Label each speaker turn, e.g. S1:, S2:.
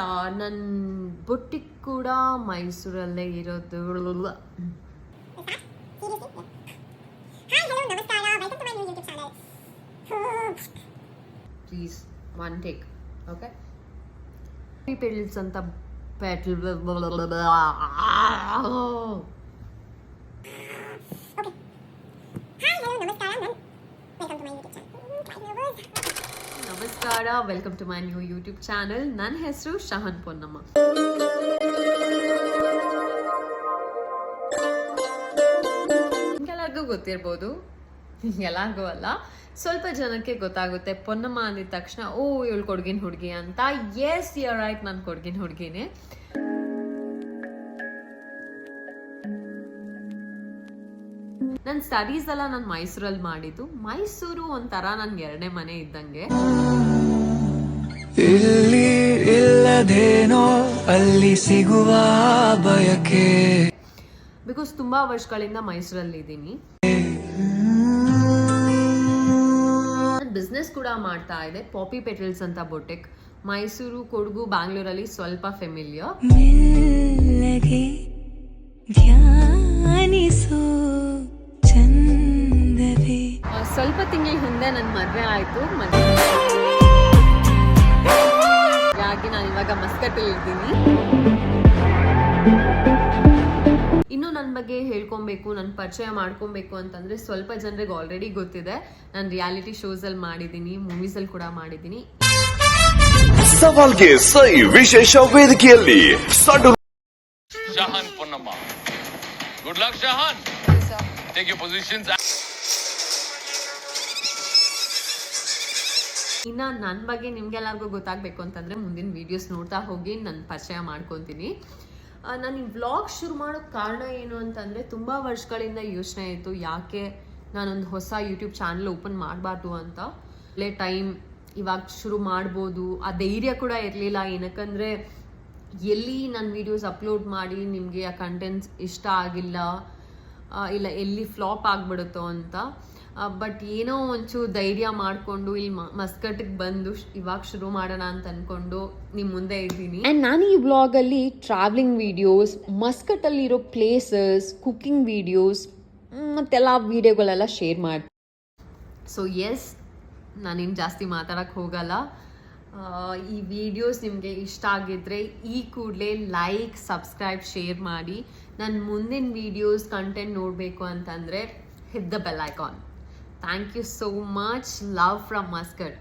S1: ನನ್ನ ಬೊಟ್ಟಿಗೆ ಕೂಡ ಮೈಸೂರಲ್ಲೇ ಇರೋದು. Please one take. Okay, petals ಅಂತ ಪೆಟಲ್ ನಮಸ್ಕಾರ, welcome to my new YouTube channel. ನನ್ನ ಹೆಸರು ಶಹನ್ ಪೊನ್ನಮ್ಮ. ನಿಮ್ಗೆಲ್ಲರಿಗೂ ಗೊತ್ತಿರ್ಬೋದು, ಎಲ್ಲರಿಗೂ ಅಲ್ಲ, ಸ್ವಲ್ಪ ಜನಕ್ಕೆ ಗೊತ್ತಾಗುತ್ತೆ. ಪೊನ್ನಮ್ಮ ಅಂದಿದ ತಕ್ಷಣ ಓ ಇವಳು ಕೊಡಗಿನ ಹುಡುಗಿ ಅಂತ. ಎಸ್, ಯು ಆರ್ ರೈಟ್, ನಾನು ಕೊಡಗಿನ ಹುಡುಗಿನೇ. ನನ್ನ ಸ್ಟಡೀಸ್ ಎಲ್ಲ ನಾನು ಮೈಸೂರಲ್ಲಿ ಮಾಡಿದ್ದು. ಮೈಸೂರು ಒಂಥರ ನನ್ಗೆ ಎರಡನೇ ಮನೆ ಇದ್ದಂಗೆ.
S2: ಇಲ್ಲಿ ಇಲ್ಲದೇನೋ ಅಲ್ಲಿ ಸಿಗುವ ಬಯಕೆ.
S1: ಬಿಕಾಸ್ ತುಂಬಾ ವರ್ಷಗಳಿಂದ ಮೈಸೂರಲ್ಲಿ ಇದ್ದೀನಿ. ಬಿಸ್ನೆಸ್ ಕೂಡ ಮಾಡ್ತಾ ಇದೆ, ಪಾಪಿ ಪೆಟಲ್ಸ್ ಅಂತ ಬೊಟೆಕ್. ಮೈಸೂರು, ಕೊಡಗು, ಬ್ಯಾಂಗ್ಳೂರಲ್ಲಿ ಸ್ವಲ್ಪ ಫೆಮಿಲಿಯರ್. ಸ್ವಲ್ಪ ತಿಂಗಳ ಹಿಂದೆ ನನ್ನ ಮದುವೆ ಆಯ್ತು. ಹಾಗಾಗಿ ನಾನು ಇವಾಗ ಮಸ್ಕಟ್ಟಲ್ಲಿ ಇದ್ದೀನಿ. ಇನ್ನು ನನ್ನ ಬಗ್ಗೆ ಹೇಳ್ಕೊಬೇಕು, ನನ್ನ ಪರಿಚಯ ಮಾಡ್ಕೊಬೇಕು ಅಂತಂದ್ರೆ ಸ್ವಲ್ಪ ಜನರಿಗೆ ಆಲ್ರೆಡಿ ಗೊತ್ತಿದೆ. ನಾನು ರಿಯಾಲಿಟಿ ಶೋಸ್ ಅಲ್ಲಿ ಮಾಡಿದ್ದೀನಿ, ಮೂವೀಸ್ ಅಲ್ಲಿ ಕೂಡ ಮಾಡಿದ್ದೀನಿ.
S3: ಸವಾಲ್ಗೆ ಸೈ ವಿಶೇಷ ವೇದಿಕೆಯಲ್ಲಿ
S4: Shahan Ponnamma. Good luck Shahan. Take your positions.
S1: ಇನ್ನ ನನ್ನ ಬಗ್ಗೆ ನಿಮ್ಗೆಲ್ಲರಿಗೂ ಗೊತ್ತಾಗಬೇಕು ಅಂತಂದ್ರೆ ಮುಂದಿನ ವಿಡಿಯೋಸ್ ನೋಡ್ತಾ ಹೋಗಿ ನನ್ನ ಪರಿಚಯ ಮಾಡ್ಕೊತೀನಿ. ನಾನು ಈ ವ್ಲಾಗ್ ಶುರು ಮಾಡೋಕ್ಕೆ ಕಾರಣ ಏನು ಅಂತಂದರೆ, ತುಂಬ ವರ್ಷಗಳಿಂದ ಯೋಚನೆ ಆಯಿತು ಯಾಕೆ ನಾನೊಂದು ಹೊಸ ಯೂಟ್ಯೂಬ್ ಚಾನಲ್ ಓಪನ್ ಮಾಡಬಾರ್ದು ಅಂತ. ಒಳ್ಳೆ ಟೈಮ್, ಇವಾಗ ಶುರು ಮಾಡ್ಬೋದು. ಆ ಧೈರ್ಯ ಕೂಡ ಇರಲಿಲ್ಲ. ಏನಕ್ಕಂದರೆ ಎಲ್ಲಿ ನನ್ನ ವೀಡಿಯೋಸ್ ಅಪ್ಲೋಡ್ ಮಾಡಿ ನಿಮಗೆ ಆ ಕಂಟೆಂಟ್ಸ್ ಇಷ್ಟ ಆಗಿಲ್ಲ, ಇಲ್ಲ ಎಲ್ಲಿ ಫ್ಲಾಪ್ ಆಗಿಬಿಡುತ್ತೋ ಅಂತ. ಬಟ್ ಏನೋ ಒಂಚೂರು ಧೈರ್ಯ ಮಾಡಿಕೊಂಡು ಇಲ್ಲಿ ಮಸ್ಕಟ್ಗೆ ಬಂದು ಇವಾಗ ಶುರು ಮಾಡೋಣ ಅಂತ ಅಂದ್ಕೊಂಡು ನಿಮ್ಮ ಮುಂದೆ ಇದ್ದೀನಿ. ಆ್ಯಂಡ್ ನಾನು ಈ ವ್ಲಾಗಲ್ಲಿ ಟ್ರಾವೆಲಿಂಗ್ ವೀಡಿಯೋಸ್, ಮಸ್ಕಟ್ಟಲ್ಲಿರೋ ಪ್ಲೇಸಸ್, ಕುಕ್ಕಿಂಗ್ ವೀಡಿಯೋಸ್ ಮತ್ತೆಲ್ಲ ವೀಡಿಯೋಗಳೆಲ್ಲ ಶೇರ್ ಮಾಡ್ತೀನಿ. ಸೊ ಎಸ್, ನಾನೇನು ಜಾಸ್ತಿ ಮಾತಾಡೋಕ್ಕೆ ಹೋಗಲ್ಲ. ಈ ವಿಡಿಯೋಸ್ ನಿಮಗೆ ಇಷ್ಟ ಆಗಿದ್ರೆ ಈ ಕೂಡಲೇ ಲೈಕ್, ಸಬ್ಸ್ಕ್ರೈಬ್, ಶೇರ್ ಮಾಡಿ. ನನ್ನ ಮುಂದಿನ ವೀಡಿಯೋಸ್ ಕಂಟೆಂಟ್ ನೋಡಬೇಕು ಅಂತಂದರೆ hit the bell icon. Thank you so much. Love from Muscat.